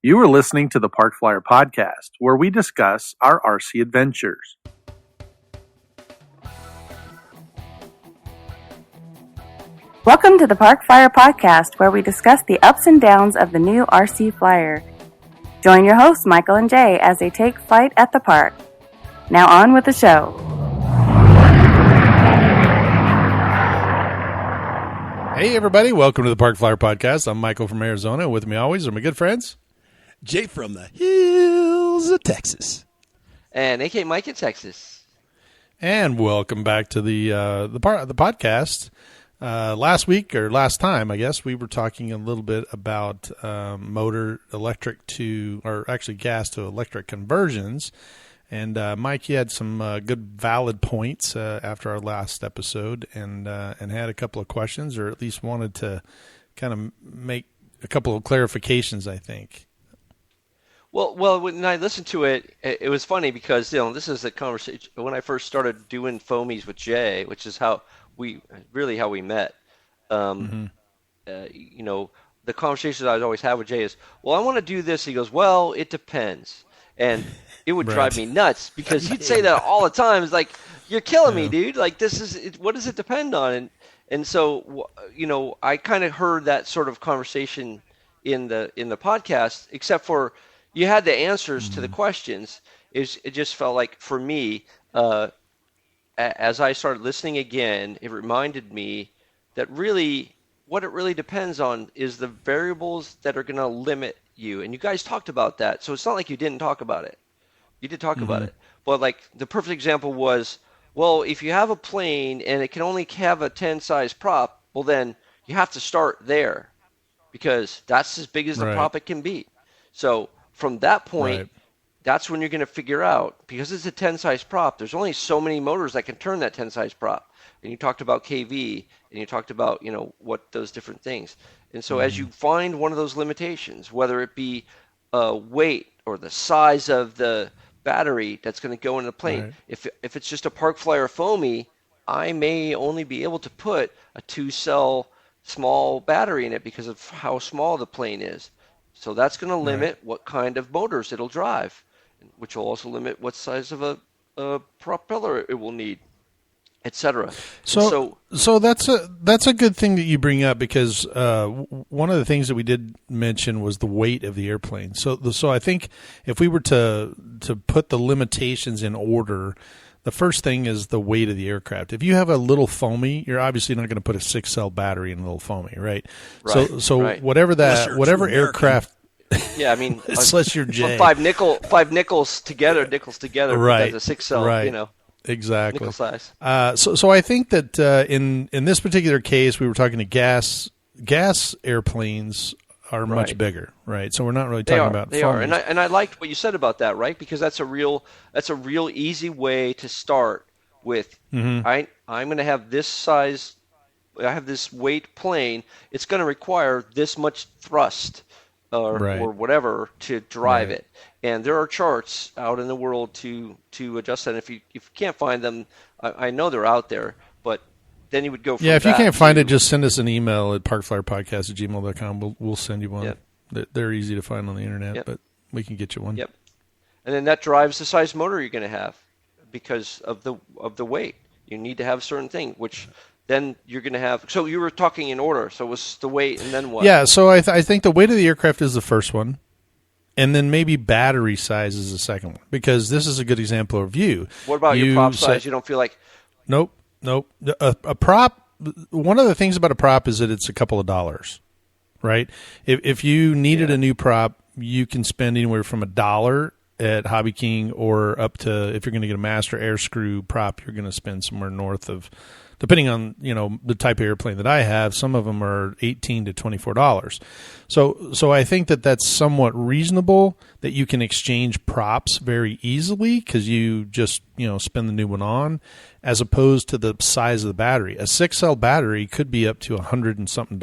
You are listening to the Park Flyer Podcast, where we discuss our RC adventures. Welcome to the Park Flyer Podcast, where we discuss the ups and downs of the new RC Flyer. Join your hosts, Michael and Jay, as they take flight at the park. Now on with the show. Hey everybody, welcome to the Park Flyer Podcast. I'm Michael from Arizona. With me always are my good friends. Jay from the hills of Texas. And AK Mike in Texas. And welcome back to the podcast. Last week, or last time, I guess, we were talking a little bit about motor electric to, or actually gas to electric conversions. And Mike, you had some good valid points after our last episode, and had a couple of questions, or at least wanted to kind of make a couple of clarifications, I think. Well, when I listened to it, it was funny because, this is a conversation when I first started doing foamies with Jay, which is how we met. The conversations I always have with Jay is, well, I want to do this. He goes, well, it depends. And it would drive me nuts because he'd say that all the time. It's like, you're killing me, dude. Like, what does it depend on? And so, I kind of heard that sort of conversation in the podcast, except for you had the answers to the questions. It just felt like, for me, as I started listening again, it reminded me that really what it really depends on is the variables that are going to limit you. And you guys talked about that. So it's not like you didn't talk about it. You did talk about it. But like the perfect example was, well, if you have a plane and it can only have a 10 size prop, well, then you have to start there because that's as big as the prop it can be. So from that point, that's when you're going to figure out, because it's a 10 size prop, there's only so many motors that can turn that 10 size prop. And you talked about KV, and you talked about, what those different things. And so as you find one of those limitations, whether it be weight or the size of the battery that's going to go in the plane, if it's just a Park Flyer foamy, I may only be able to put a 2-cell small battery in it because of how small the plane is. So that's going to limit what kind of motors it'll drive, which will also limit what size of a propeller it will need, etc. So that's a good thing that you bring up, because one of the things that we did mention was the weight of the airplane. So I think if we were to put the limitations in order, the first thing is the weight of the aircraft. If you have a little foamy, you're obviously not going to put a 6-cell battery in a little foamy, right? So whatever aircraft. Yeah, I mean, unless you're Jay. five nickels together, right? That's a 6-cell, right. Exactly. Nickel size. So I think that in this particular case, we were talking to gas airplanes are much bigger, right? So we're not really talking about they are, and I liked what you said about that, right? Because that's a real easy way to start with. I'm going to have this size. I have this weight plane. It's going to require this much thrust or whatever to drive it. And there are charts out in the world to adjust that. And if you can't find them, I know they're out there, but then you would go from if you can't find it, just send us an email at parkflyerpodcast@gmail.com. We'll send you one. Yep. They're easy to find on the internet, but we can get you one. Yep. And then that drives the size motor you're going to have because of the weight. You need to have a certain thing, which then you're going to have. So you were talking in order. So it was the weight, and then what? Yeah. So I think the weight of the aircraft is the first one. And then maybe battery size is the second one, because this is a good example of you. What about your prop size? You don't feel like... Nope. A prop, one of the things about a prop is that it's a couple of dollars, right? If you needed a new prop, you can spend anywhere from $1 at Hobby King or up to, if you're going to get a master air screw prop, you're going to spend somewhere north of, depending on, the type of airplane that I have, some of them are $18 to $24. So I think that that's somewhat reasonable that you can exchange props very easily because you just, spend the new one on, as opposed to the size of the battery. A 6-cell battery could be up to $100 and something,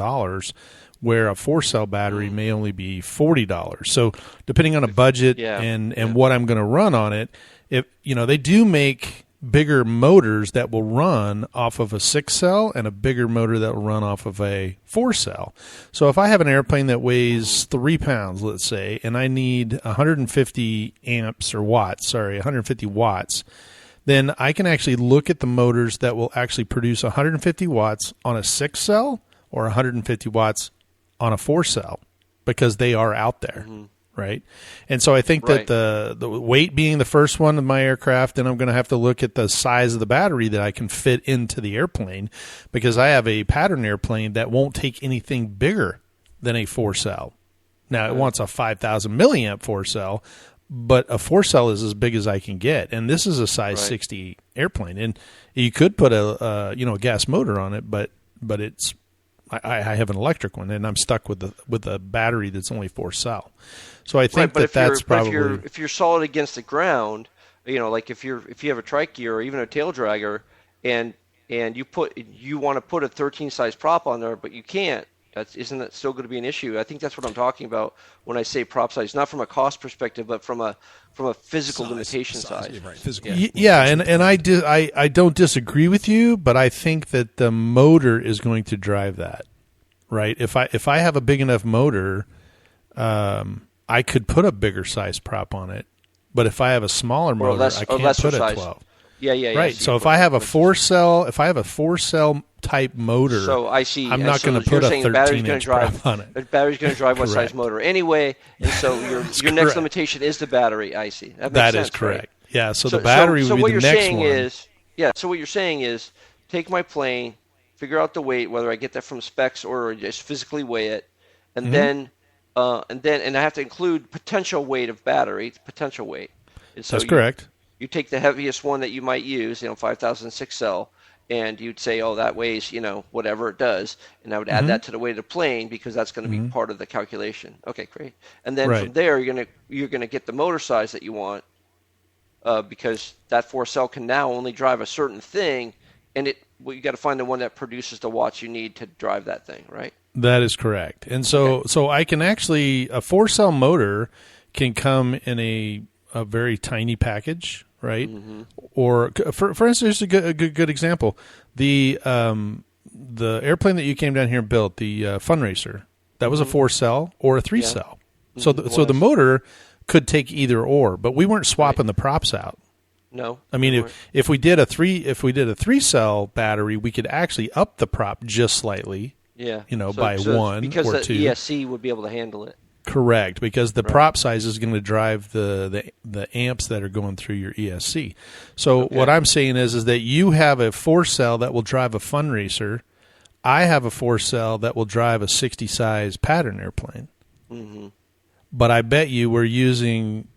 where a 4-cell battery may only be $40. So depending on a budget and what I'm going to run on it, if they do make bigger motors that will run off of a 6-cell and a bigger motor that will run off of a 4-cell. So if I have an airplane that weighs 3 pounds, let's say, and I need 150 watts, then I can actually look at the motors that will actually produce 150 watts on a 6-cell or 150 watts on a 4-cell because they are out there. Right. And so I think that the weight being the first one of my aircraft, then I'm going to have to look at the size of the battery that I can fit into the airplane, because I have a pattern airplane that won't take anything bigger than a 4-cell. Now, it wants a 5,000 milliamp 4-cell, but a 4-cell is as big as I can get. And this is a size 60 airplane. And you could put a gas motor on it, but it's, I have an electric one, and I'm stuck with the battery that's only 4-cell. So I think that's probably if you're solid against the ground, like if you have a trike gear or even a tail dragger, and you want to put a 13 size prop on there, but you can't. Isn't that still going to be an issue? I think that's what I'm talking about when I say prop size, not from a cost perspective, but from a physical limitation size. Right. Physical. Yeah, and I don't disagree with you, but I think that the motor is going to drive that. Right? If I have a big enough motor, I could put a bigger size prop on it, but if I have a smaller motor, I can't put a 12. Yeah. Right. So if I have a 4-cell type motor, so I see. I'm not going to put a 13-inch prop on it. The battery's going to drive what size motor anyway, and so your next limitation is the battery. I see. That is correct. Right? Yeah. So the battery would be the next one. So what you're saying is, take my plane, figure out the weight, whether I get that from specs or just physically weigh it, and then I have to include potential weight of battery, potential weight. And so that's correct. You take the heaviest one that you might use, 5,000 6-cell, and you'd say, oh, that weighs, whatever it does, and I would add that to the weight of the plane because that's going to be part of the calculation. Okay, great. And then from there, you're gonna get the motor size that you want, because that 4-cell can now only drive a certain thing, and you got to find the one that produces the watts you need to drive that thing, right? That is correct. And so I can actually, a 4-cell motor can come in a very tiny package, right? Or for instance, a good example, the airplane that you came down here and built, the Funracer, that was a 4-cell or a 3-cell. So the motor could take either or, but we weren't swapping the props out. No. I mean, if we did a 3-cell battery, we could actually up the prop just slightly. Yeah. By 1 because or the 2. ESC would be able to handle it. Correct, because the prop size is going to drive the amps that are going through your ESC. So what I'm saying is that you have a 4-cell that will drive a Funracer. I have a 4-cell that will drive a 60 size pattern airplane. But I bet you we're using,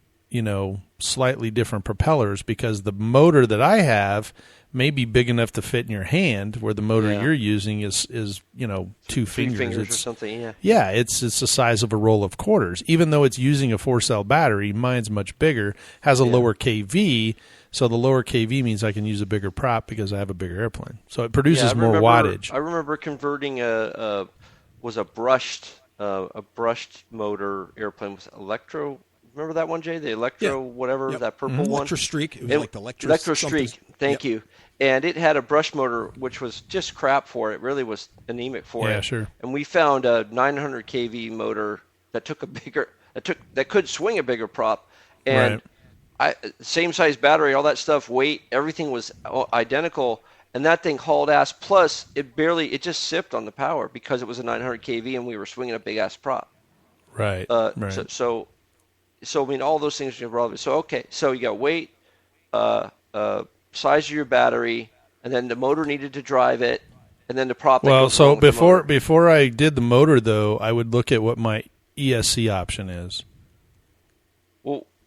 slightly different propellers, because the motor that I have may be big enough to fit in your hand, where the motor you're using is 2 fingers or something. Yeah, it's the size of a roll of quarters. Even though it's using a 4-cell battery, mine's much bigger, has a lower KV. So the lower KV means I can use a bigger prop because I have a bigger airplane. So it produces more wattage. I remember converting a brushed motor airplane with Electro. Remember that one, Jay? The Electro, that purple one? Electro Streak. It was like the Electro Streak. Thank you. And it had a brush motor, which was just crap for it. It really was anemic for it. Yeah, sure. And we found a 900 kV motor that that could swing a bigger prop, and same size battery, all that stuff, weight, everything was identical. And that thing hauled ass. Plus, it just sipped on the power because it was a 900 kV and we were swinging a big ass prop. Right. So I mean, all those things are relevant. So so you got weight, size of your battery, and then the motor needed to drive it, and then the prop. Well, so before I did the motor, though, I would look at what my ESC option is.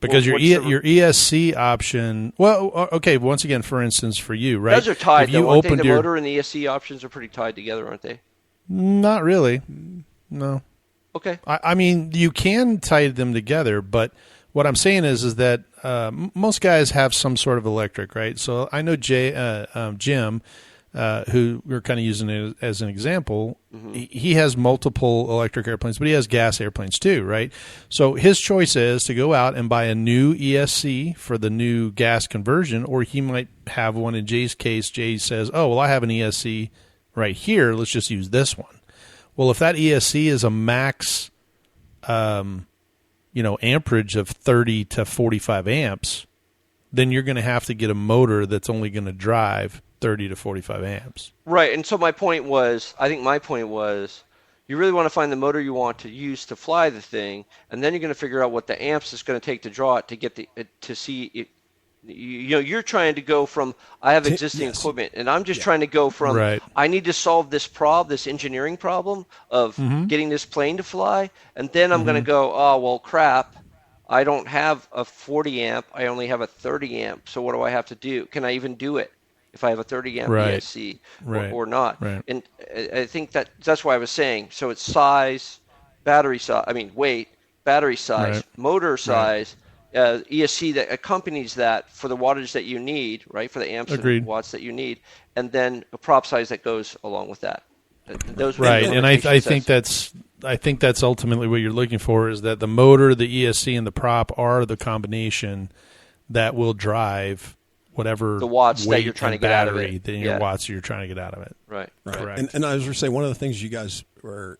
Because your ESC option, once again, for instance, for you, right? Those are tied. The motor and the ESC options are pretty tied together, aren't they? Not really. No. Okay. I mean, you can tie them together, but what I'm saying is that most guys have some sort of electric, right? So I know Jim who we're kind of using it as an example, he has multiple electric airplanes, but he has gas airplanes too, right? So his choice is to go out and buy a new ESC for the new gas conversion, or he might have one. In Jay's case, Jay says, oh, well, I have an ESC right here. Let's just use this one. Well, if that ESC is a max, amperage of 30 to 45 amps, then you're going to have to get a motor that's only going to drive 30 to 45 amps. Right, and so my point was, you really want to find the motor you want to use to fly the thing, and then you're going to figure out what the amps it's going to take to draw it to get to see it. You're trying to go from, I have existing equipment, and I'm just trying to go from, I need to solve this engineering problem of getting this plane to fly, and then I'm going to go, oh, well, crap, I don't have a 40 amp, I only have a 30 amp, so what do I have to do? Can I even do it if I have a 30 amp ESC or not? Right. And I think that's why I was saying, so it's size, weight, battery size, motor size, ESC that accompanies that for the wattage that you need, right, for the amps and watts that you need, and then a prop size that goes along with that. Those and I think that's ultimately what you're looking for, is that the motor, the ESC, and the prop are the combination that will drive whatever the watts that you're trying to get out of it. Your watts you're trying to get out of it. Right. Correct. And I was going to say, one of the things you guys you're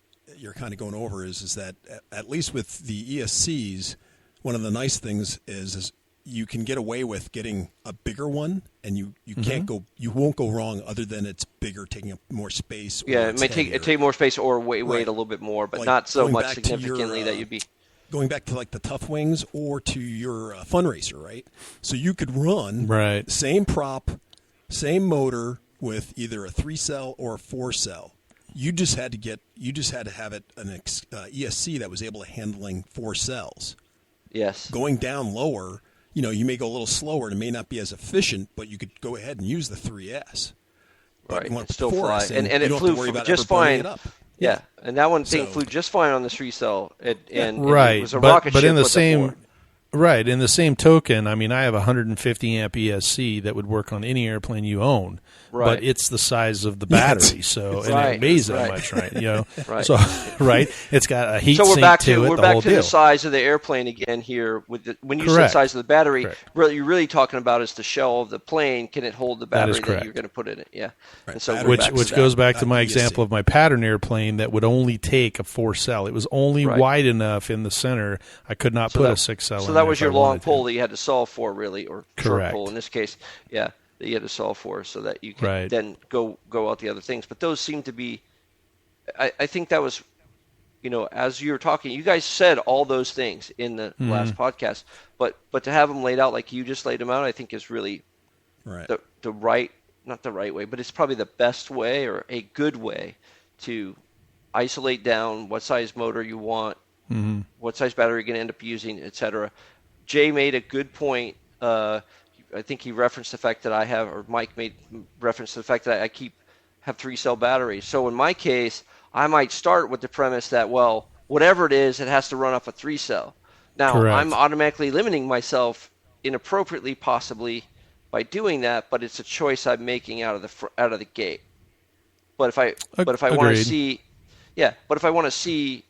kind of going over is that at least with the ESCs, one of the nice things is you can get away with getting a bigger one, and you won't go wrong other than it's bigger, taking up more space. Yeah, it may take more space or weight a little bit more, but not so much significantly that you'd be going back to like the Tough Wings or to your Funracer, right? So you could run same prop, same motor with either a 3-cell or a 4-cell. You just had to have it an ESC that was able to handling 4 cells. Yes. Going down lower, you may go a little slower and it may not be as efficient, but you could go ahead and use the 3S. Right. And still fly. And it flew just fine. Yeah. And that one thing flew just fine on the 3-cell. And it was a rocket ship. In the same in the same token, I mean, I have a 150 amp ESC that would work on any airplane you own. Right. But it's the size of the battery, so and it weighs that much, right? So it's got a heat sink to it. We're back to the size of the airplane again here. When you say size of the battery, what you're really talking about is the shell of the plane. Can it hold the battery that you're going to put in it? Yeah. Right. And so which goes back to my example of my pattern airplane that would only take a 4-cell. It was only wide enough in the center. I could not put a 6-cell. So that was your long pole that you had to solve for, really, or short pole in this case. Yeah. That you had to solve for, so that you can then go out the other things. But those seem to be, I think that was, as you were talking, you guys said all those things in the last podcast, but to have them laid out like you just laid them out, I think is really the right, not the right way, but it's probably the best way or a good way to isolate down what size motor you want, what size battery you're going to end up using, etc. Jay made a good point. I think he referenced the fact that Mike made reference to the fact that I have 3-cell batteries. So in my case, I might start with the premise that, well, whatever it is, it has to run off a 3-cell. Now, I'm automatically limiting myself inappropriately, possibly, by doing that, but it's a choice I'm making out of the gate. But if I want to see,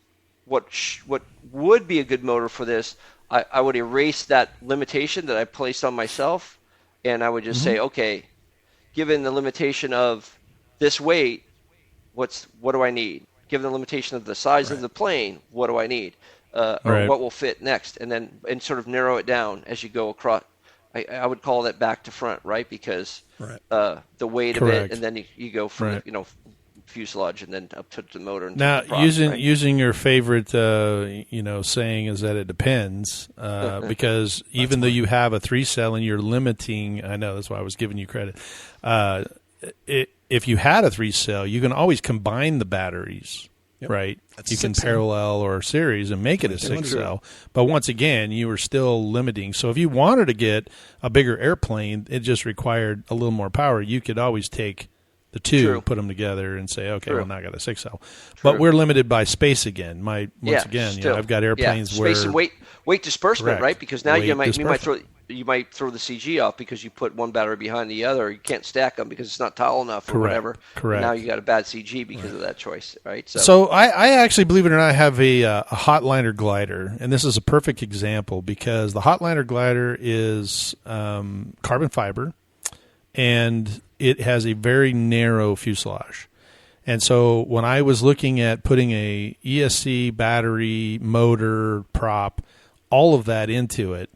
what would be a good motor for this, I would erase that limitation that I placed on myself, and I would just say, okay, given the limitation of this weight, what do I need? Given the limitation of the size of the plane, what do I need? Or what will fit next? And sort of narrow it down as you go across. I would call that back to front, right? Because the weight of it, and then you go from fuselage and then up to the motor. And now, using your favorite, saying is that it depends, because even though you have a 3-cell and you're limiting, I know that's why I was giving you credit. If you had a 3-cell, you can always combine the batteries, right? You can parallel or series and make it a 6-cell. But once again, you were still limiting. So if you wanted to get a bigger airplane, it just required a little more power. You could always take the two, put them together, and say, okay, well, now I got a 6-cell. But we're limited by space again. I've got airplanes where space and weight disbursement, right? Because now you might throw you might throw the CG off because you put one battery behind the other. You can't stack them because it's not tall enough or whatever. Correct. And now you got a bad CG because of that choice, right? So I actually, believe it or not, have a Hotliner glider, and this is a perfect example because the Hotliner glider is carbon fiber, and it has a very narrow fuselage. And so when I was looking at putting a ESC battery, motor, prop, all of that into it,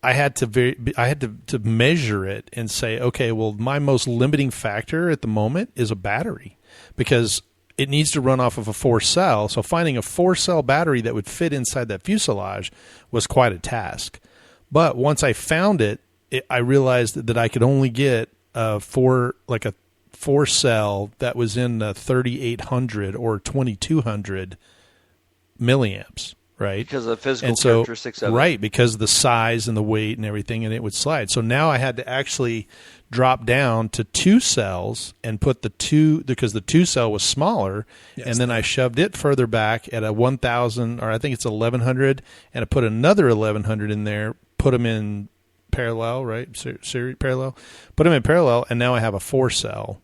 I had to measure it and say, okay, well, my most limiting factor at the moment is a battery because it needs to run off of a 4-cell. So finding a 4-cell battery that would fit inside that fuselage was quite a task. But once I found it, I realized that I could only get a 4-cell that was in the 3800 or 2200 milliamps. Right, because of the physical characteristics of it. Right, because of the size and the weight and everything, and it would slide. So now I had to actually drop down to 2 cells and put the 2 because the 2-cell was smaller, and then I shoved it further back at a 1000 or I think it's 1100, and I put another 1100 in there, put them in parallel, right? Series parallel, put them in parallel, and now I have a 4-cell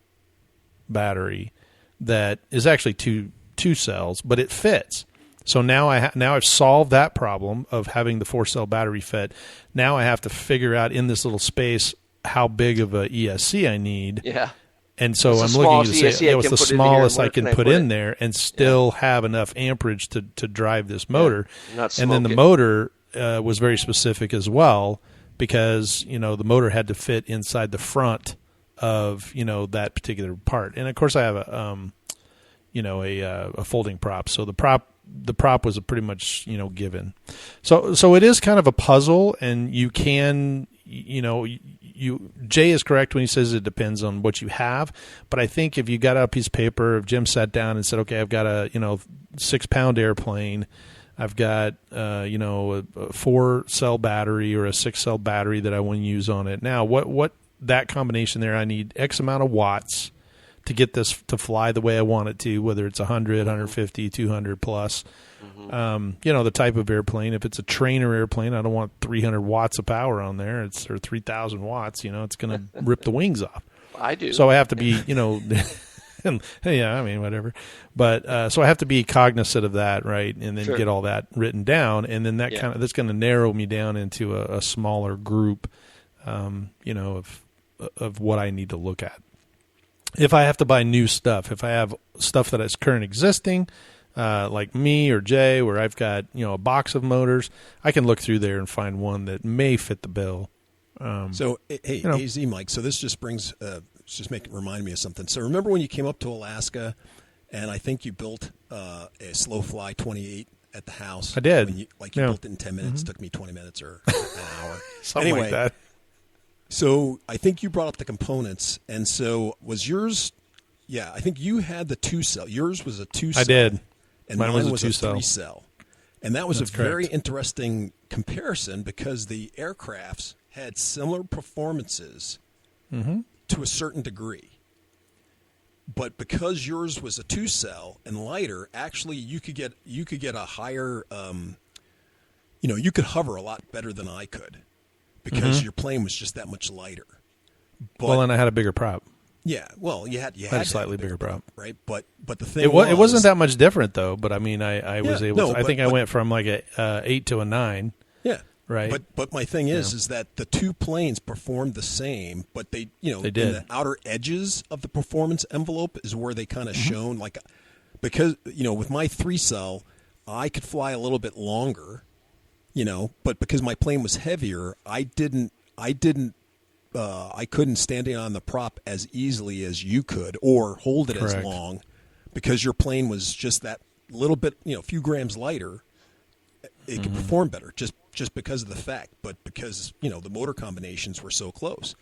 battery that is actually two cells, but it fits. So now I've solved that problem of having the 4-cell battery fit. Now I have to figure out in this little space how big of a ESC I need. Yeah. And so I'm looking to say, what's the smallest I can put in there and still have enough amperage to drive this motor. And then the motor was very specific as well because, the motor had to fit inside the front of, that particular part. And of course I have a folding prop. So the prop was a pretty much, given. So it is kind of a puzzle, and you can, Jay is correct when he says it depends on what you have. But I think if you got a piece of paper, if Jim sat down and said, okay, I've got a, 6-pound airplane, I've got, a 4-cell battery or a 6-cell battery that I want to use on it. Now, what that combination there, I need X amount of watts to get this to fly the way I want it to, whether it's 100, 150, 200 plus. The type of airplane. If it's a trainer airplane, I don't want 300 watts of power on there. Or 3,000 watts. It's going to rip the wings off. I do. So I have to be, whatever. But so I have to be cognizant of that, right? And then get all that written down, and then that's going to narrow me down into a smaller group, of what I need to look at. If I have to buy new stuff, if I have stuff that is current existing, like me or Jay, where I've got a box of motors, I can look through there and find one that may fit the bill. AZ Mike. So this just remind me of something. So remember when you came up to Alaska, and I think you built a Slow Fly 28 at the house. I did. You built it in 10 minutes. Took me 20 minutes or an hour. Something like that. So I think you brought up the components, and so was yours? Yeah, I think you had the 2-cell. Yours was a 2-cell. I did. And mine was a 2-cell. 3-cell. And that was very interesting comparison because the aircrafts had similar performances to a certain degree. But because yours was a 2-cell and lighter, actually you could get a higher. You could hover a lot better than I could. Because your plane was just that much lighter. But, and I had a bigger prop. Yeah, well, you had a slightly bigger prop, right? But the thing it wasn't that much different though. But I mean, I was able. No, I think I went from like a 8 to a 9. Yeah, right. But my thing is that the two planes performed the same, but they did. In the outer edges of the performance envelope is where they kind of shone because with my 3-cell, I could fly a little bit longer. But because my plane was heavier, I couldn't stand it on the prop as easily as you could or hold it as long because your plane was just that little bit, a few grams lighter. It could perform better just because of the fact, but because, the motor combinations were so close.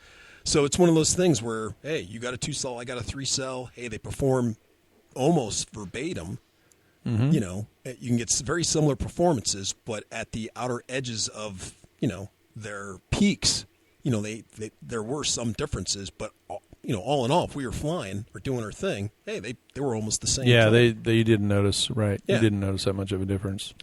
So it's one of those things where, hey, you got a 2-cell, I got a 3-cell. Hey, they perform almost verbatim. You can get very similar performances, but at the outer edges of, their peaks, there were some differences, but all in all, if we were flying or doing our thing, hey, they were almost the same. Yeah, you didn't notice, right? Yeah. You didn't notice that much of a difference.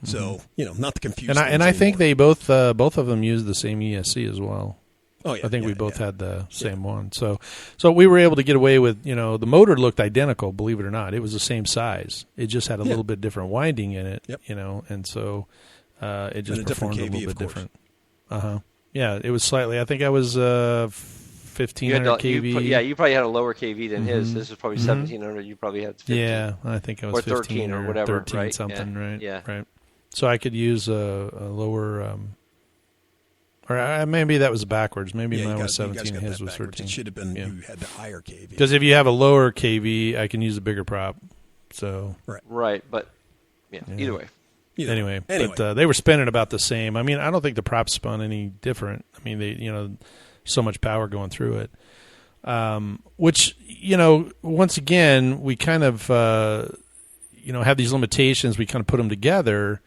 So, not to confuse. And I think they both of them use the same ESC as well. Oh yeah, I think we both had the same one. So we were able to get away with, the motor looked identical, believe it or not. It was the same size. It just had a little bit different winding in it, and so it just performed a little bit different. Yeah, it was slightly. I think I was 1,500 kV. You probably had a lower kV than his. This is probably 1,700. You probably had 15. Yeah, I think I was or 13 or whatever, 13 right? something, right? Yeah. Right. So I could use a lower. Or maybe that was backwards. Maybe mine was 17 and his was 13. It should have been you had the higher kV. Because if you have a lower kV, I can use a bigger prop. So right, but either way. Anyway, but they were spinning about the same. I mean, I don't think the prop spun any different. I mean, they so much power going through it. Which once again, we kind of have these limitations. We kind of put them together,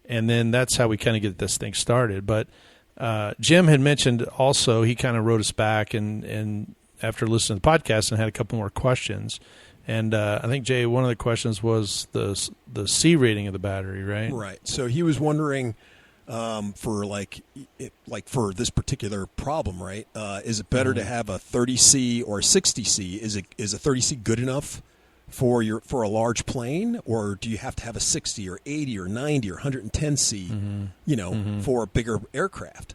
and then that's how we kind of get this thing started. But Jim had mentioned also, he kind of wrote us back and after listening to the podcast and had a couple more questions. And I think, Jay, one of the questions was the C rating of the battery, right? Right. So he was wondering for for this particular problem, right? Is it better to have a 30C or a 60C? Is a 30C good enough for a large plane, or do you have to have a 60 or 80 or 90 or 110C, for a bigger aircraft?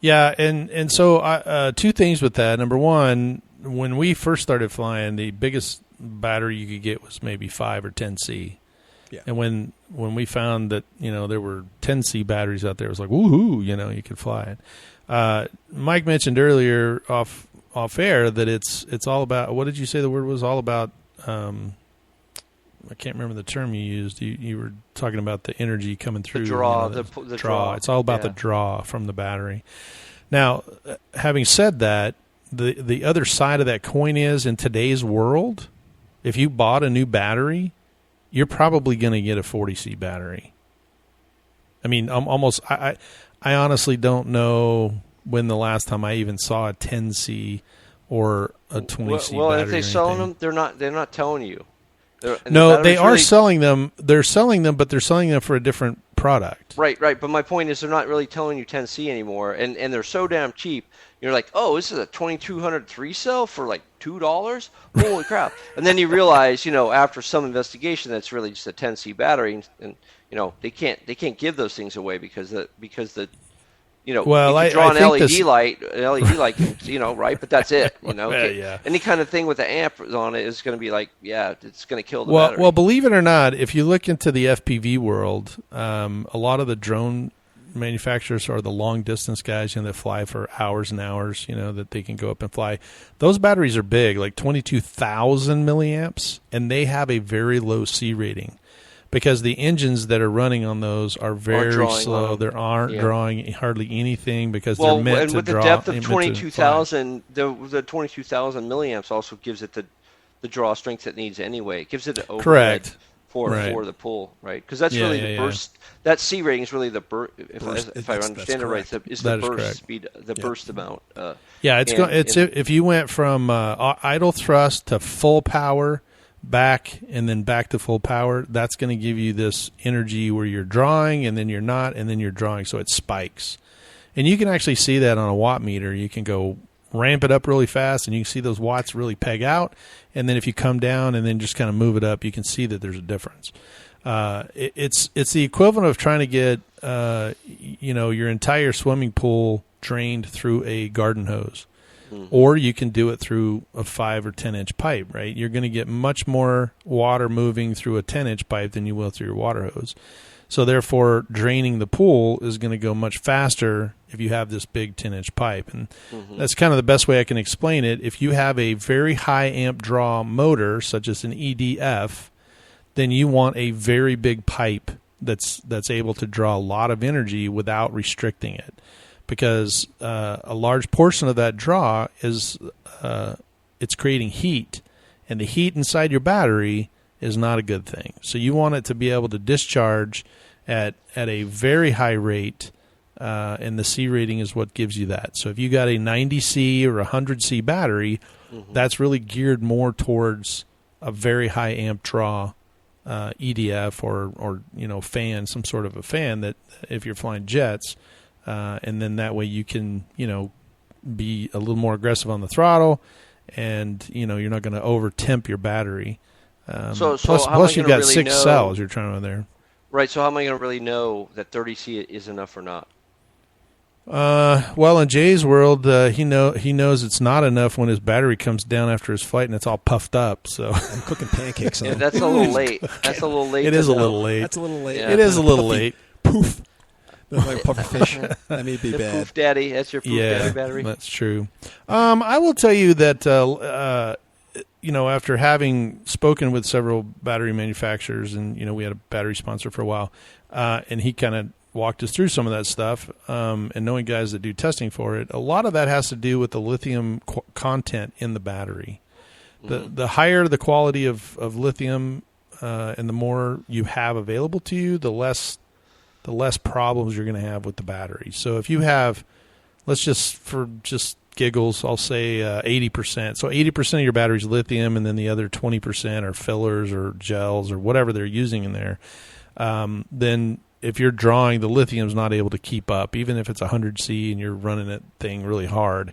Yeah, and so two things with that. Number one, when we first started flying, the biggest battery you could get was maybe 5 or 10C. Yeah. And when we found that, there were 10C batteries out there, it was like, woohoo, you could fly it. Mike mentioned earlier off air that it's all about, what did you say the word was? All about, I can't remember the term you used. You were talking about the energy coming through. The draw. The draw. It's all about the draw from the battery. Now, having said that, the other side of that coin is, in today's world, if you bought a new battery, you're probably going to get a 40C battery. I mean, I honestly don't know when the last time I even saw a 10C or a 20C well, battery. If they sell them, they're not telling you. No, they are selling them. They're selling them, but they're selling them for a different product. Right. But my point is, they're not really telling you 10C anymore, and they're so damn cheap. You're like, oh, this is a 2200 3-cell for like $2? Holy crap! And then you realize, after some investigation, that's really just a 10C battery, and they can't give those things away because the well, you can draw an LED light. An LED light can, right? But that's it. Yeah. Any kind of thing with the amp on it is going to be like, it's going to kill the battery. Well, believe it or not, if you look into the FPV world, a lot of the drone manufacturers are the long distance guys, that fly for hours and hours, that they can go up and fly. Those batteries are big, like 22,000 milliamps, and they have a very low C rating. Because the engines that are running on those are very slow. They aren't drawing hardly anything because they're meant to draw. Well, and with the depth of 22,000, the 22,000 milliamps also gives it the draw strength it needs anyway. It gives it an overhead for the pull, right? Because that's really the burst. That C rating is really the burst. If I understand it right, is the burst correct. Speed, the burst amount. If you went from idle thrust to full power, back and then back to full power, that's going to give you this energy where you're drawing and then you're not and then you're drawing, so it spikes. And you can actually see that on a watt meter. You can go ramp it up really fast and you can see those watts really peg out, and then if you come down and then just kind of move it up, you can see that there's a difference. It's the equivalent of trying to get your entire swimming pool drained through a garden hose. Or you can do it through a 5 or 10 inch pipe, right? You're going to get much more water moving through a 10 inch pipe than you will through your water hose. So therefore, draining the pool is going to go much faster if you have this big 10 inch pipe. And that's kind of the best way I can explain it. If you have a very high amp draw motor, such as an EDF, then you want a very big pipe that's able to draw a lot of energy without restricting it. Because a large portion of that draw is it's creating heat, and the heat inside your battery is not a good thing. So you want it to be able to discharge at a very high rate, and the C rating is what gives you that. So if you got a 90C or 100C battery, that's really geared more towards a very high amp draw EDF or fan, some sort of a fan that if you're flying jets, and then that way you can be a little more aggressive on the throttle, and you're not going to over temp your battery. Plus you've got 6 cells you're trying to there. Right. So how am I going to really know that 30C is enough or not? Well, in Jay's world, he knows it's not enough when his battery comes down after his flight and it's all puffed up. So I'm cooking pancakes. Yeah, that's a little late. That's a little late. It is a little late. That's a little late. Yeah. It is a little late. Poof. That's like a puffer fish. That may be bad. Poof Daddy. That's your Poof Daddy battery. That's true. I will tell you that after having spoken with several battery manufacturers, and we had a battery sponsor for a while, and he kind of walked us through some of that stuff, and knowing guys that do testing for it, a lot of that has to do with the lithium content in the battery. The higher the quality of lithium, and the more you have available to you, the less problems you're going to have with the battery. So if you have, let's just for giggles, I'll say 80%. So 80% of your battery is lithium, and then the other 20% are fillers or gels or whatever they're using in there. Then if you're drawing, the lithium's not able to keep up. Even if it's 100C and you're running that thing really hard,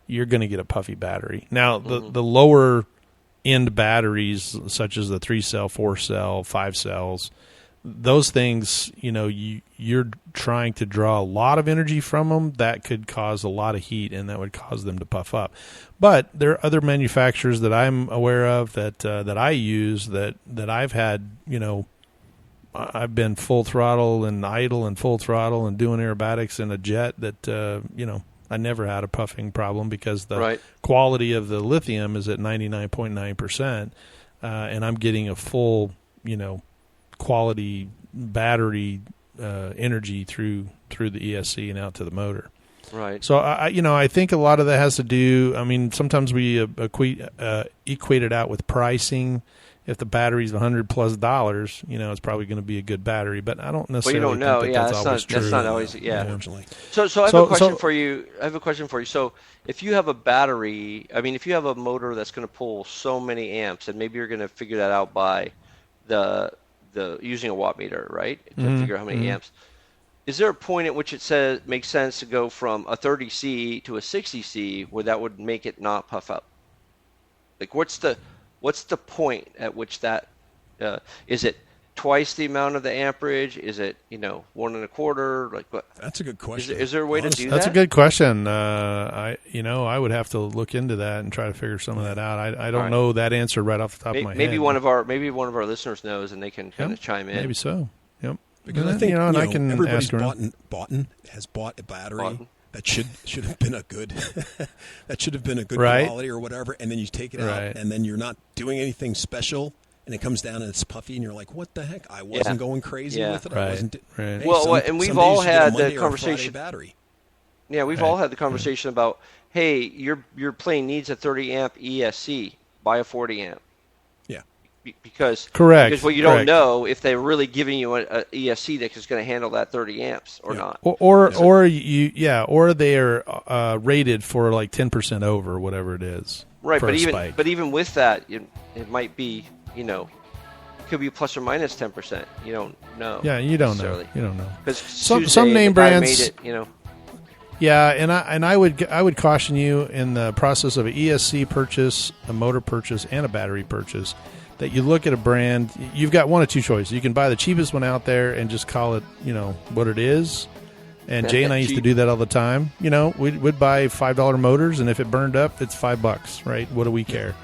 you're going to get a puffy battery. Now, the lower end batteries, such as the 3-cell, 4-cell, 5 cells, those things, you're trying to draw a lot of energy from them. That could cause a lot of heat, and that would cause them to puff up. But there are other manufacturers that I'm aware of that I use that I've had, I've been full throttle and idle and full throttle and doing aerobatics in a jet that, I never had a puffing problem because the quality of the lithium is at 99.9%, and I'm getting a full, quality battery energy through the ESC and out to the motor. Right. So I think a lot of that has to do. I mean, sometimes we equate it out with pricing. If the battery's $100+, it's probably going to be a good battery. But I don't necessarily. Well, you don't know. think That's always true. That's not always. Yeah. Unfortunately. So I have a question for you. I have a question for you. So if you have a battery, if you have a motor that's going to pull so many amps, and maybe you're going to figure that out by the using a watt meter, right, to figure out how many amps. Is there a point at which it makes sense to go from a 30C to a 60C where that would make it not puff up? Like, what's the point at which that is it twice the amount of the amperage? Is it 1 1/4? Like, what? That's a good question. Is there a way to do that? That's a good question. I would have to look into that and try to figure some of that out. I don't know that answer right off the top of my head. Maybe one of our listeners knows, and they can kind of chime in. Maybe so. Yep. Because I think I can everybody's ask bought a battery that should have been a good right. quality or whatever, and then you take it out, and then you're not doing anything special, and it comes down and it's puffy, and you're like, what the heck? I wasn't going crazy with it. Right. I wasn't. Right. Well, and we've all had the conversation. Battery. Yeah, we've all had the conversation about, hey, your plane needs a 30 amp ESC. Buy a 40 amp. Yeah. Because what you don't know if they're really giving you a ESC that is going to handle that 30 amps or not. Or they are rated for like 10% over whatever it is. Right, but even with that, it might be it could be plus or minus 10%. You don't know. Yeah, you don't know. You don't know. Because some name brands made it, Yeah, and I would caution you in the process of an ESC purchase, a motor purchase, and a battery purchase, that you look at a brand. You've got one of two choices. You can buy the cheapest one out there and just call it, what it is. And Jay and I used to do that all the time. We'd buy $5 motors, and if it burned up, it's $5, right? What do we care?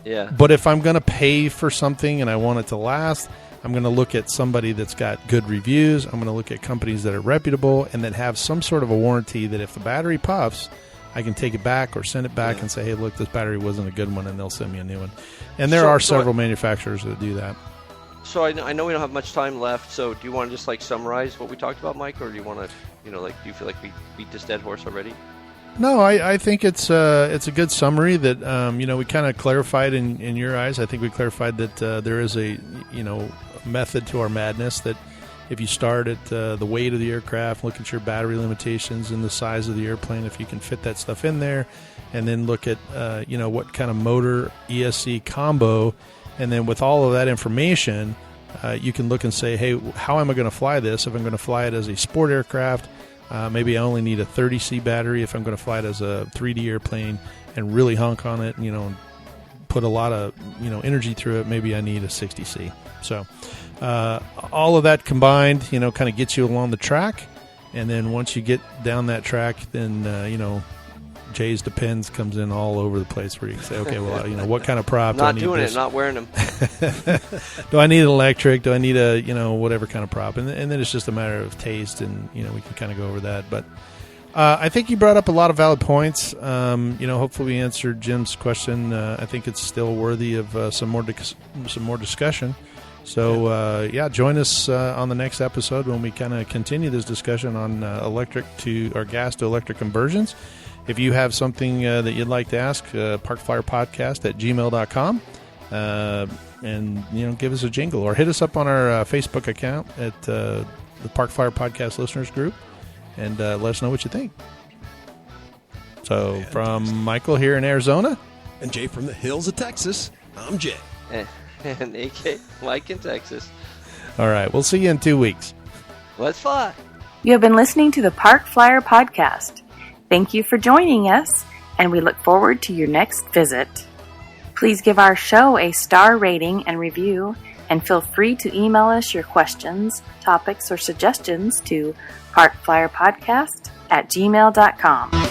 Yeah. But if I'm going to pay for something and I want it to last, I'm going to look at somebody that's got good reviews. I'm going to look at companies that are reputable and that have some sort of a warranty that if the battery puffs, I can take it back or send it back and say, hey, look, this battery wasn't a good one, and they'll send me a new one. And there are several manufacturers that do that. So I know we don't have much time left, so do you want to just summarize what we talked about, Mike, or do you want to, do you feel like we beat this dead horse already? No, I think it's a good summary that we kind of clarified in your eyes. I think we clarified that there is a method to our madness, that if you start at the weight of the aircraft, look at your battery limitations and the size of the airplane, if you can fit that stuff in there, and then look at what kind of motor ESC combo, and then with all of that information, you can look and say, hey, how am I going to fly this? If I'm going to fly it as a sport aircraft, maybe I only need a 30C battery. If I'm going to fly it as a 3D airplane and really hunk on it, and put a lot of energy through it, maybe I need a 60C. So all of that combined, kind of gets you along the track. And then once you get down that track, then, Jay's Depends comes in all over the place where you say, okay, well, what kind of prop do I need? Not doing this? it, not wearing them. Do I need an electric? Do I need a, whatever kind of prop? And then it's just a matter of taste, and, we can kind of go over that. But I think you brought up a lot of valid points. Hopefully we answered Jim's question. I think it's still worthy of some more discussion. So, join us on the next episode when we kind of continue this discussion on gas to electric conversions. If you have something that you'd like to ask, parkflyerpodcast@gmail.com, and give us a jingle, or hit us up on our Facebook account at the Park Flyer Podcast Listeners Group, and let us know what you think. So, from Michael here in Arizona, and Jay from the hills of Texas, I'm Jay. And AK Mike in Texas. All right, we'll see you in 2 weeks. Let's fly. You have been listening to the Park Flyer Podcast. Thank you for joining us, and we look forward to your next visit. Please give our show a star rating and review, and feel free to email us your questions, topics, or suggestions to parkflyerpodcast@gmail.com.